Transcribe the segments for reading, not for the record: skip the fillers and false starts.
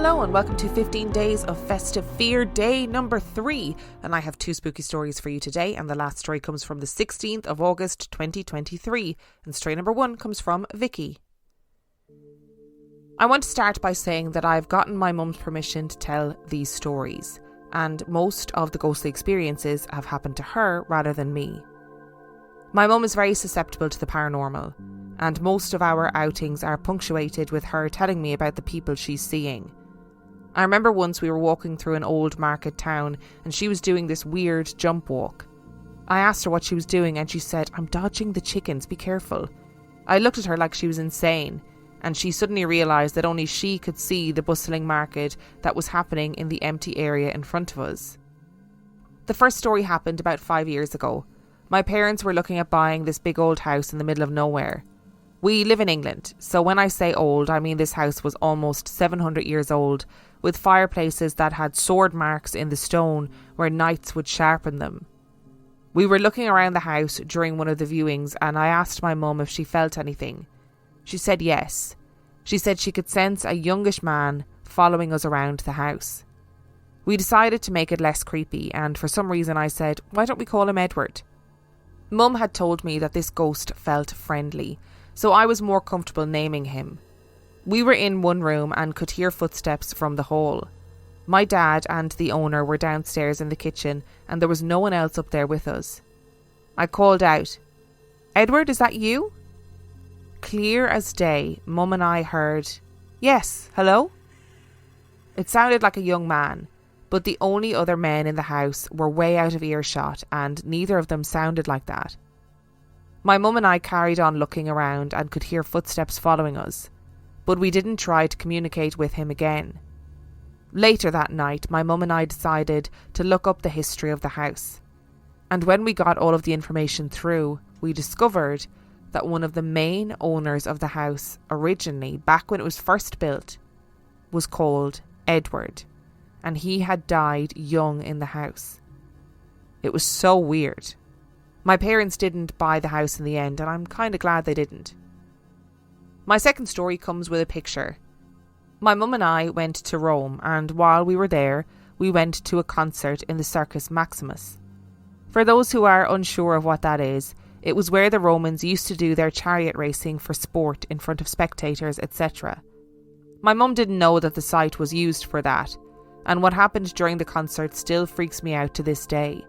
Hello and welcome to 15 Days of Festive Fear, day number 3. And I have 2 spooky stories for you today, and the last story comes from the 16th of August 2023. And story number 1 comes from Vicky. I want to start by saying that I've gotten my mum's permission to tell these stories, and most of the ghostly experiences have happened to her rather than me. My mum is very susceptible to the paranormal, and most of our outings are punctuated with her telling me about the people she's seeing. I remember once we were walking through an old market town and she was doing this weird jump walk. I asked her what she was doing and she said, "I'm dodging the chickens, be careful." I looked at her like she was insane, and she suddenly realised that only she could see the bustling market that was happening in the empty area in front of us. The first story happened about 5 years ago. My parents were looking at buying this big old house in the middle of nowhere. We live in England, so when I say old, I mean this house was almost 700 years old, with fireplaces that had sword marks in the stone where knights would sharpen them. We were looking around the house during one of the viewings, and I asked my mum if she felt anything. She said yes. She said she could sense a youngish man following us around the house. We decided to make it less creepy, and for some reason I said, "Why don't we call him Edward?" Mum had told me that this ghost felt friendly, so I was more comfortable naming him. We were in one room and could hear footsteps from the hall. My dad and the owner were downstairs in the kitchen, and there was no one else up there with us. I called out, "Edward, is that you?" Clear as day, Mum and I heard, "Yes, hello?" It sounded like a young man, but the only other men in the house were way out of earshot, and neither of them sounded like that. My mum and I carried on looking around and could hear footsteps following us, but we didn't try to communicate with him again. Later that night, my mum and I decided to look up the history of the house. And when we got all of the information through, we discovered that one of the main owners of the house originally, back when it was first built, was called Edward, and he had died young in the house. It was so weird. My parents didn't buy the house in the end, and I'm kind of glad they didn't. My second story comes with a picture. My mum and I went to Rome, and while we were there, we went to a concert in the Circus Maximus. For those who are unsure of what that is, it was where the Romans used to do their chariot racing for sport in front of spectators, etc. My mum didn't know that the site was used for that, and what happened during the concert still freaks me out to this day.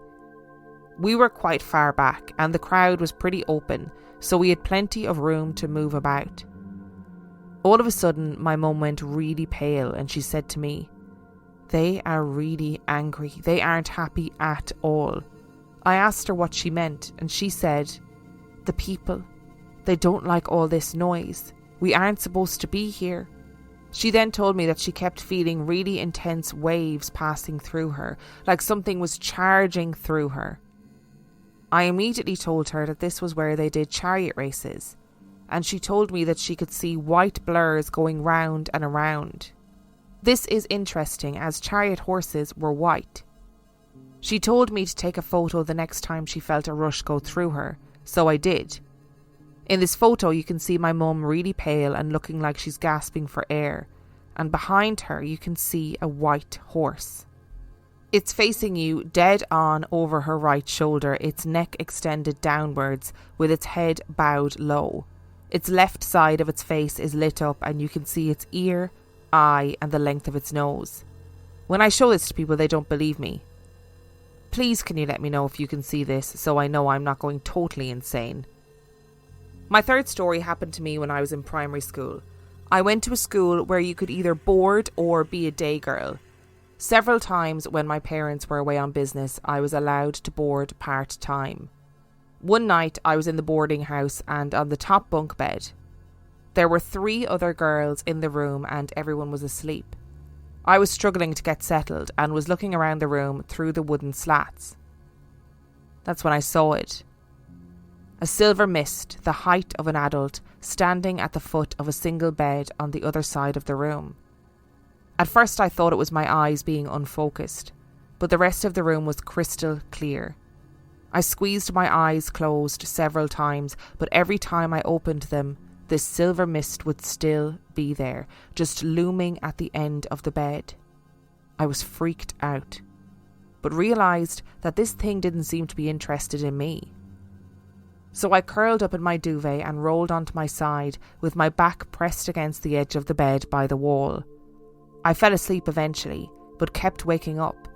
We were quite far back and the crowd was pretty open, so we had plenty of room to move about. All of a sudden, my mum went really pale and she said to me, "They are really angry. They aren't happy at all." I asked her what she meant and she said, "The people, they don't like all this noise. We aren't supposed to be here." She then told me that she kept feeling really intense waves passing through her, like something was charging through her. I immediately told her that this was where they did chariot races, and she told me that she could see white blurs going round and around. This is interesting, as chariot horses were white. She told me to take a photo the next time she felt a rush go through her, so I did. In this photo you can see my mum really pale and looking like she's gasping for air, and behind her you can see a white horse. It's facing you dead on over her right shoulder, its neck extended downwards with its head bowed low. Its left side of its face is lit up and you can see its ear, eye and the length of its nose. When I show this to people, they don't believe me. Please can you let me know if you can see this so I know I'm not going totally insane. My third story happened to me when I was in primary school. I went to a school where you could either board or be a day girl. Several times when my parents were away on business, I was allowed to board part-time. One night I was in the boarding house and on the top bunk bed. There were 3 other girls in the room and everyone was asleep. I was struggling to get settled and was looking around the room through the wooden slats. That's when I saw it. A silver mist, the height of an adult, standing at the foot of a single bed on the other side of the room. At first I thought it was my eyes being unfocused, but the rest of the room was crystal clear. I squeezed my eyes closed several times, but every time I opened them, this silver mist would still be there, just looming at the end of the bed. I was freaked out, but realised that this thing didn't seem to be interested in me. So I curled up in my duvet and rolled onto my side with my back pressed against the edge of the bed by the wall. I fell asleep eventually, but kept waking up.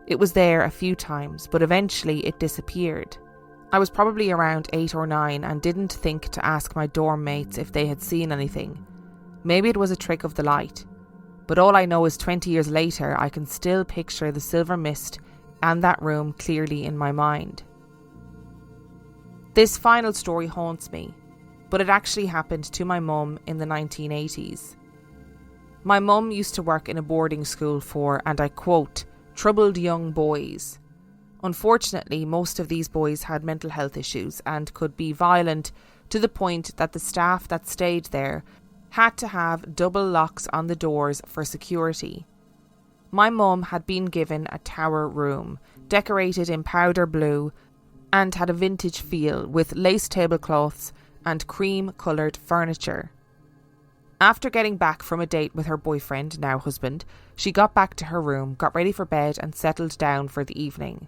It was there a few times, but eventually it disappeared. I was probably around 8 or 9 and didn't think to ask my dorm mates if they had seen anything. Maybe it was a trick of the light. But all I know is 20 years later I can still picture the silver mist and that room clearly in my mind. This final story haunts me, but it actually happened to my mum in the 1980s. My mum used to work in a boarding school for, and I quote, troubled young boys. Unfortunately, most of these boys had mental health issues and could be violent to the point that the staff that stayed there had to have double locks on the doors for security. My mum had been given a tower room, decorated in powder blue, and had a vintage feel with lace tablecloths and cream-coloured furniture. After getting back from a date with her boyfriend, now husband, she got back to her room, got ready for bed and settled down for the evening.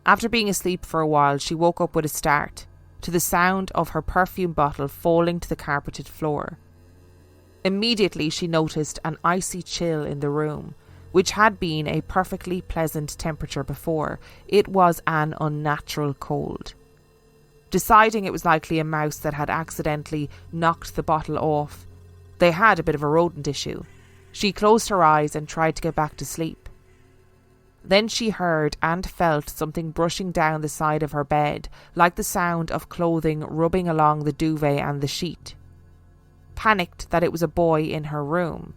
After being asleep for a while, she woke up with a start, to the sound of her perfume bottle falling to the carpeted floor. Immediately she noticed an icy chill in the room, which had been a perfectly pleasant temperature before. It was an unnatural cold. Deciding it was likely a mouse that had accidentally knocked the bottle off, they had a bit of a rodent issue. She closed her eyes and tried to get back to sleep. Then she heard and felt something brushing down the side of her bed, like the sound of clothing rubbing along the duvet and the sheet. Panicked that it was a boy in her room,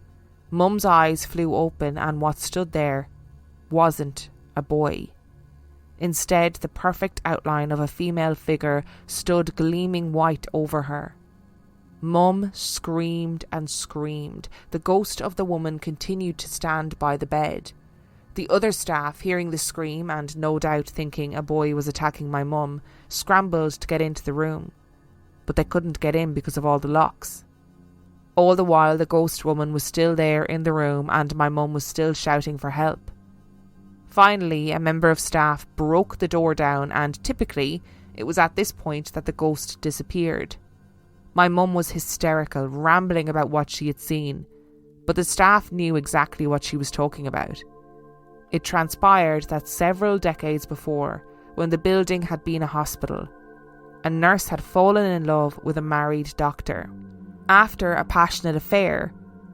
Mum's eyes flew open and what stood there wasn't a boy. Instead, the perfect outline of a female figure stood gleaming white over her. Mum screamed and screamed. The ghost of the woman continued to stand by the bed. The other staff, hearing the scream and no doubt thinking a boy was attacking my mum, scrambled to get into the room. But they couldn't get in because of all the locks. All the while the ghost woman was still there in the room and my mum was still shouting for help. Finally, a member of staff broke the door down and typically it was at this point that the ghost disappeared. My mum was hysterical, rambling about what she had seen, but the staff knew exactly what she was talking about. It transpired that several decades before, when the building had been a hospital, a nurse had fallen in love with a married doctor. After a passionate affair,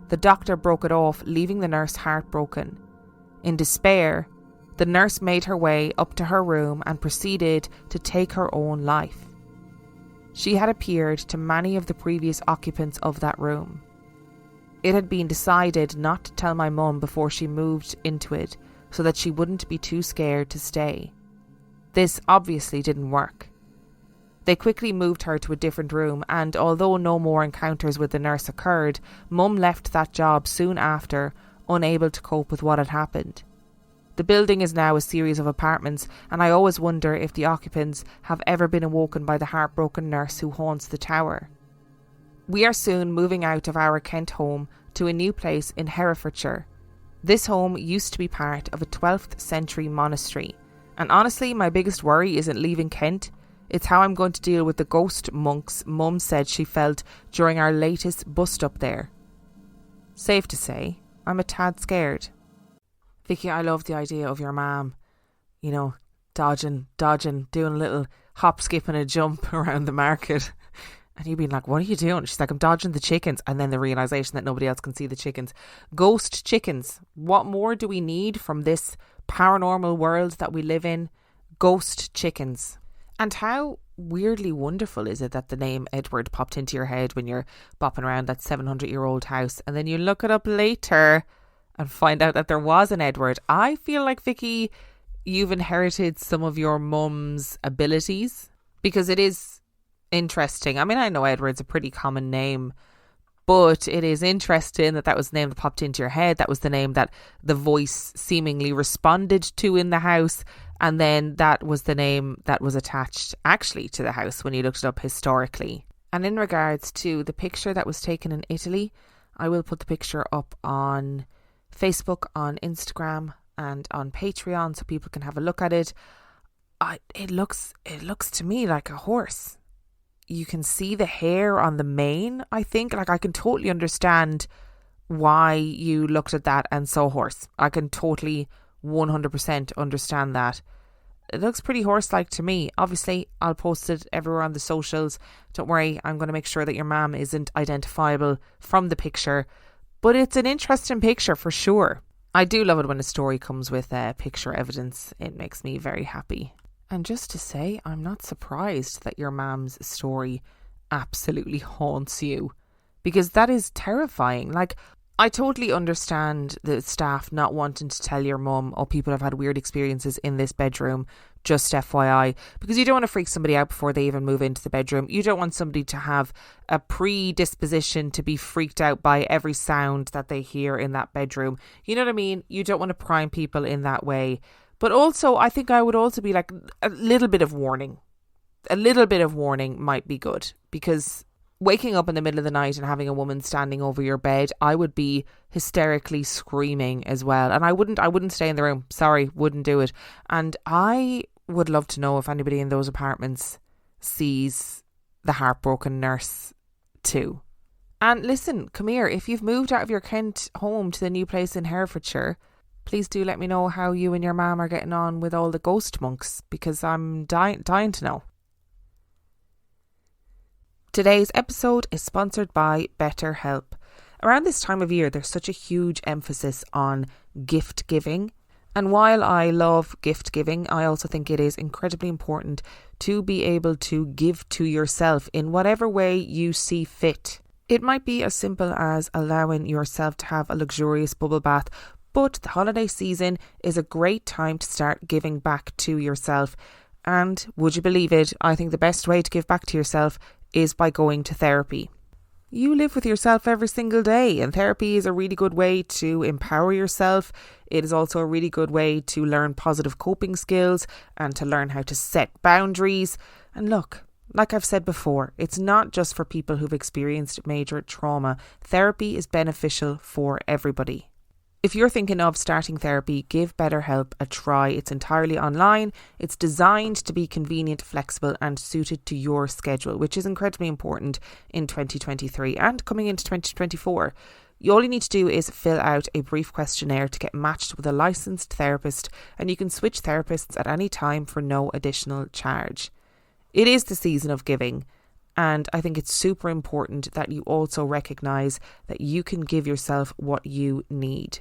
the doctor broke it off, leaving the nurse heartbroken. In despair, the nurse made her way up to her room and proceeded to take her own life. She had appeared to many of the previous occupants of that room. It had been decided not to tell my mum before she moved into it so that she wouldn't be too scared to stay. This obviously didn't work. They quickly moved her to a different room and although no more encounters with the nurse occurred, Mum left that job soon after, unable to cope with what had happened. The building is now a series of apartments and I always wonder if the occupants have ever been awoken by the heartbroken nurse who haunts the tower. We are soon moving out of our Kent home to a new place in Herefordshire. This home used to be part of a 12th century monastery, and honestly my biggest worry isn't leaving Kent, it's how I'm going to deal with the ghost monks Mum said she felt during our latest bust up there. Safe to say, I'm a tad scared. Vicky, I love the idea of your mum, dodging, doing a little hop, skip and a jump around the market. And you being like, what are you doing? She's like, I'm dodging the chickens. And then the realisation that nobody else can see the chickens. Ghost chickens. What more do we need from this paranormal world that we live in? Ghost chickens. And how weirdly wonderful is it that the name Edward popped into your head when you're bopping around that 700-year-old house and then you look it up later and find out that there was an Edward. I feel like, Vicky, you've inherited some of your mum's abilities because it is interesting. I mean, I know Edward's a pretty common name, but it is interesting that was the name that popped into your head. That was the name that the voice seemingly responded to in the house. And then that was the name that was attached actually to the house when you looked it up historically. And in regards to the picture that was taken in Italy, I will put the picture up on Facebook, on Instagram and on Patreon so people can have a look at it. It looks to me like a horse. You can see the hair on the mane, I think. Like, I can totally understand why you looked at that and saw horse. I can totally 100% understand that. It looks pretty horse-like to me. Obviously, I'll post it everywhere on the socials. Don't worry, I'm going to make sure that your mum isn't identifiable from the picture. But it's an interesting picture for sure. I do love it when a story comes with picture evidence. It makes me very happy. And just to say, I'm not surprised that your mum's story absolutely haunts you. Because that is terrifying. Like, I totally understand the staff not wanting to tell your mum, oh, people have had weird experiences in this bedroom, just FYI, because you don't want to freak somebody out before they even move into the bedroom. You don't want somebody to have a predisposition to be freaked out by every sound that they hear in that bedroom. You know what I mean? You don't want to prime people in that way. But also, I think I would also be like, a little bit of warning. A little bit of warning might be good, because waking up in the middle of the night and having a woman standing over your bed, I would be hysterically screaming as well. And I wouldn't stay in the room. Sorry, wouldn't do it. And I would love to know if anybody in those apartments sees the heartbroken nurse too. And listen, come here. If you've moved out of your Kent home to the new place in Herefordshire, please do let me know how you and your mum are getting on with all the ghost monks, because I'm dying to know. Today's episode is sponsored by BetterHelp. Around this time of year, there's such a huge emphasis on gift giving. And while I love gift giving, I also think it is incredibly important to be able to give to yourself in whatever way you see fit. It might be as simple as allowing yourself to have a luxurious bubble bath, but the holiday season is a great time to start giving back to yourself. And would you believe it, I think the best way to give back to yourself is by going to therapy. You live with yourself every single day, and therapy is a really good way to empower yourself. It is also a really good way to learn positive coping skills and to learn how to set boundaries. And look, like I've said before, it's not just for people who've experienced major trauma. Therapy is beneficial for everybody. If you're thinking of starting therapy, give BetterHelp a try. It's entirely online. It's designed to be convenient, flexible and suited to your schedule, which is incredibly important in 2023 and coming into 2024. All you need to do is fill out a brief questionnaire to get matched with a licensed therapist, and you can switch therapists at any time for no additional charge. It is the season of giving, and I think it's super important that you also recognise that you can give yourself what you need.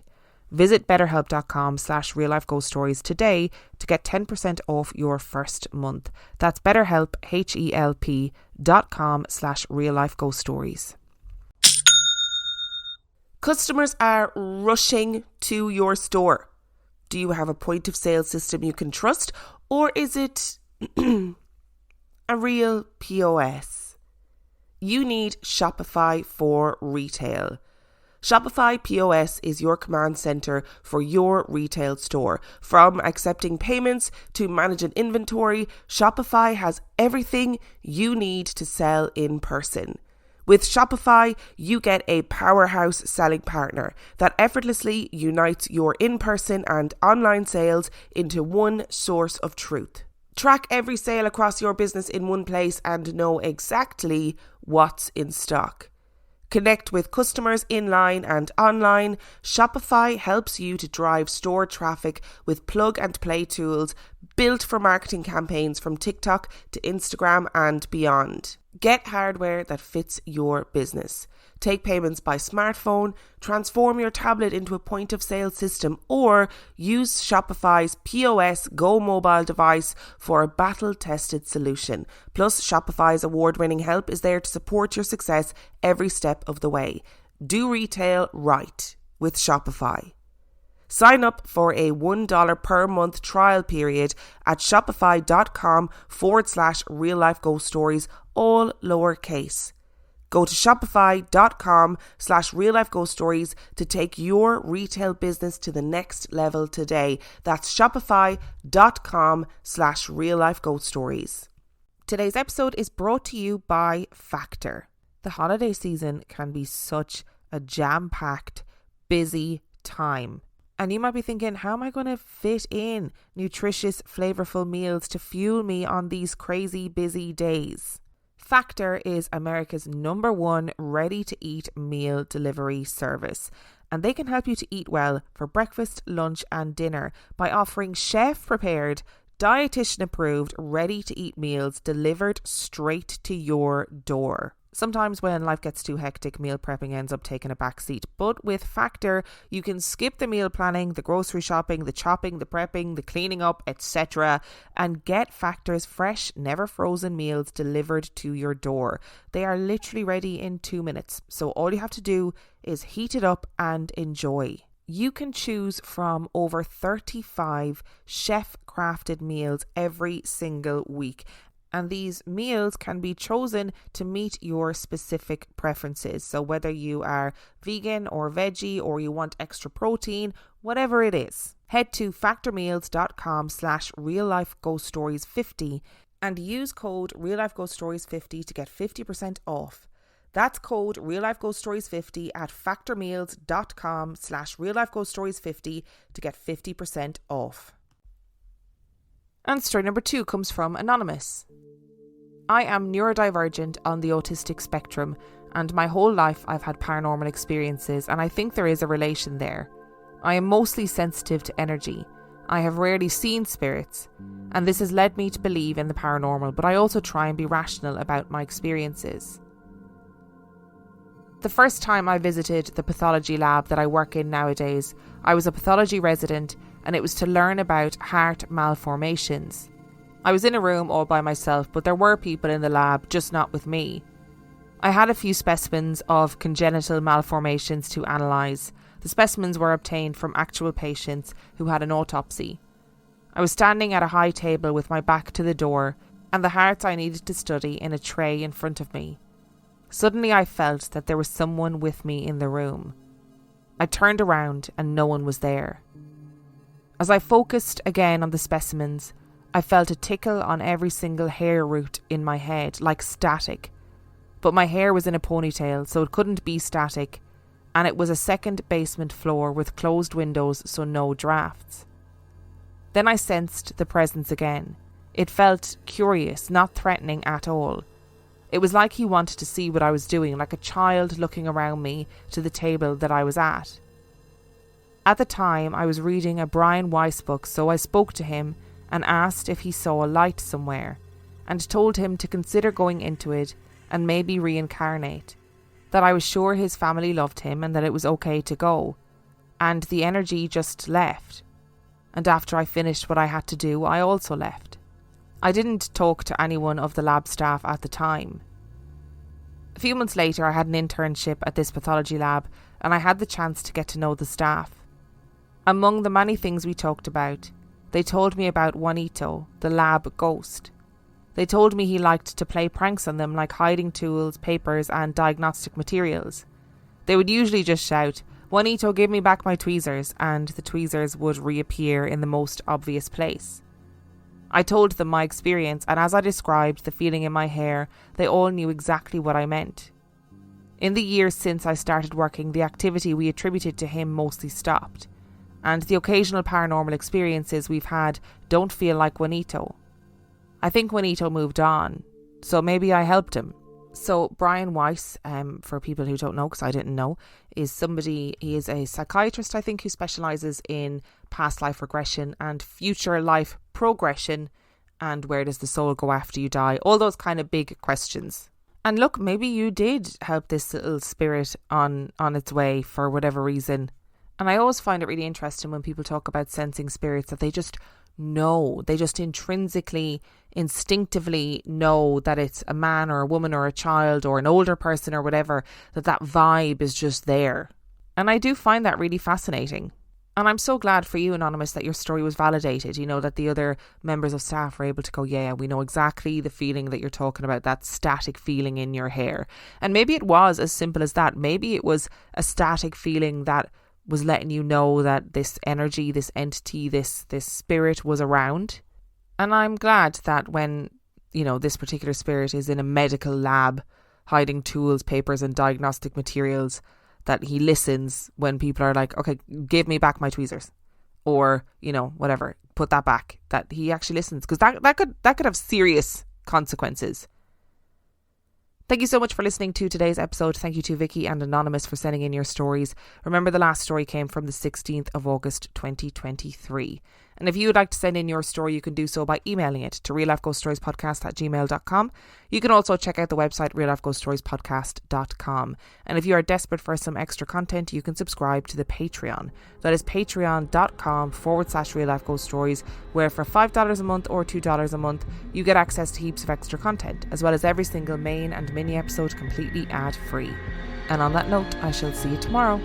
Visit betterhelp.com/reallifeghoststories today to get 10% off your first month. That's BetterHelp, HELP.com/reallifeghoststories. Customers are rushing to your store. Do you have a point of sale system you can trust, or is it a real POS? You need Shopify for retail. Shopify POS is your command center for your retail store. From accepting payments to managing inventory, Shopify has everything you need to sell in person. With Shopify, you get a powerhouse selling partner that effortlessly unites your in-person and online sales into one source of truth. Track every sale across your business in one place and know exactly what's in stock. Connect with customers in-line and online. Shopify helps you to drive store traffic with plug-and-play tools built for marketing campaigns from TikTok to Instagram and beyond. Get hardware that fits your business. Take payments by smartphone, transform your tablet into a point-of-sale system, or use Shopify's POS Go mobile device for a battle-tested solution. Plus, Shopify's award-winning help is there to support your success every step of the way. Do retail right with Shopify. Sign up for a $1 per month trial period at shopify.com/reallifeghoststories, all lowercase. Go to shopify.com/reallifeghoststories to take your retail business to the next level today. That's shopify.com/reallifeghoststories. Today's episode is brought to you by Factor. The holiday season can be such a jam-packed, busy time. And you might be thinking, how am I going to fit in nutritious, flavourful meals to fuel me on these crazy busy days? Factor is America's #1 ready-to-eat meal delivery service. And they can help you to eat well for breakfast, lunch and dinner by offering chef-prepared, dietitian-approved, ready-to-eat meals delivered straight to your door. Sometimes when life gets too hectic, meal prepping ends up taking a backseat. But with Factor, you can skip the meal planning, the grocery shopping, the chopping, the prepping, the cleaning up, etc. and get Factor's fresh, never frozen meals delivered to your door. They are literally ready in 2 minutes. So all you have to do is heat it up and enjoy. You can choose from over 35 chef-crafted meals every single week. And these meals can be chosen to meet your specific preferences. So whether you are vegan or veggie or you want extra protein, whatever it is, head to factormeals.com/reallifeghoststories50 and use code reallifeghoststories50 to get 50% off. That's code reallifeghoststories50 at factormeals.com/reallifeghoststories50 to get 50% off. And story number 2 comes from Anonymous. I am neurodivergent on the autistic spectrum, and my whole life I've had paranormal experiences, and I think there is a relation there. I am mostly sensitive to energy. I have rarely seen spirits, and this has led me to believe in the paranormal, but I also try and be rational about my experiences. The first time I visited the pathology lab that I work in nowadays, I was a pathology resident, and it was to learn about heart malformations. I was in a room all by myself, but there were people in the lab, just not with me. I had a few specimens of congenital malformations to analyse. The specimens were obtained from actual patients who had an autopsy. I was standing at a high table with my back to the door, and the hearts I needed to study in a tray in front of me. Suddenly I felt that there was someone with me in the room. I turned around and no one was there. As I focused again on the specimens, I felt a tickle on every single hair root in my head, like static. But my hair was in a ponytail, so it couldn't be static, and it was a second basement floor with closed windows, so no drafts. Then I sensed the presence again. It felt curious, not threatening at all. It was like he wanted to see what I was doing, like a child looking around me to the table that I was at. At the time, I was reading a Brian Weiss book, so I spoke to him and asked if he saw a light somewhere, and told him to consider going into it and maybe reincarnate, that I was sure his family loved him and that it was okay to go, and the energy just left. And after I finished what I had to do, I also left. I didn't talk to anyone of the lab staff at the time. A few months later, I had an internship at this pathology lab, and I had the chance to get to know the staff. Among the many things we talked about, they told me about Juanito, the lab ghost. They told me he liked to play pranks on them, like hiding tools, papers and diagnostic materials. They would usually just shout, "Juanito, give me back my tweezers," and the tweezers would reappear in the most obvious place. I told them my experience, and as I described the feeling in my hair, they all knew exactly what I meant. In the years since I started working, the activity we attributed to him mostly stopped, and the occasional paranormal experiences we've had don't feel like Juanito. I think Juanito moved on, so maybe I helped him. So Brian Weiss, for people who don't know, because I didn't know, he is a psychiatrist, I think, who specialises in past life regression and future life progression, and where does the soul go after you die, all those kind of big questions. And look, maybe you did help this little spirit on its way for whatever reason. And I always find it really interesting when people talk about sensing spirits, that they just know, they just intrinsically, instinctively know that it's a man or a woman or a child or an older person or whatever, that vibe is just there. And I do find that really fascinating. And I'm so glad for you, Anonymous, that your story was validated, you know, that the other members of staff were able to go, yeah, we know exactly the feeling that you're talking about, that static feeling in your hair. And maybe it was as simple as that. Maybe it was a static feeling that was letting you know that this energy, this entity, this spirit was around. And I'm glad that when this particular spirit is in a medical lab hiding tools, papers and diagnostic materials, that he listens when people are like, okay, give me back my tweezers, or whatever, put that back, that he actually listens, because that could have serious consequences. Thank you so much for listening to today's episode. Thank you to Vicky and Anonymous for sending in your stories. Remember, the last story came from the 16th of August 2023. And if you would like to send in your story, you can do so by emailing it to reallifeghoststoriespodcast@gmail.com. You can also check out the website reallifeghoststoriespodcast.com. And if you are desperate for some extra content, you can subscribe to the Patreon. That is patreon.com/reallifeghoststories, where for $5 a month or $2 a month, you get access to heaps of extra content, as well as every single main and mini episode completely ad-free. And on that note, I shall see you tomorrow.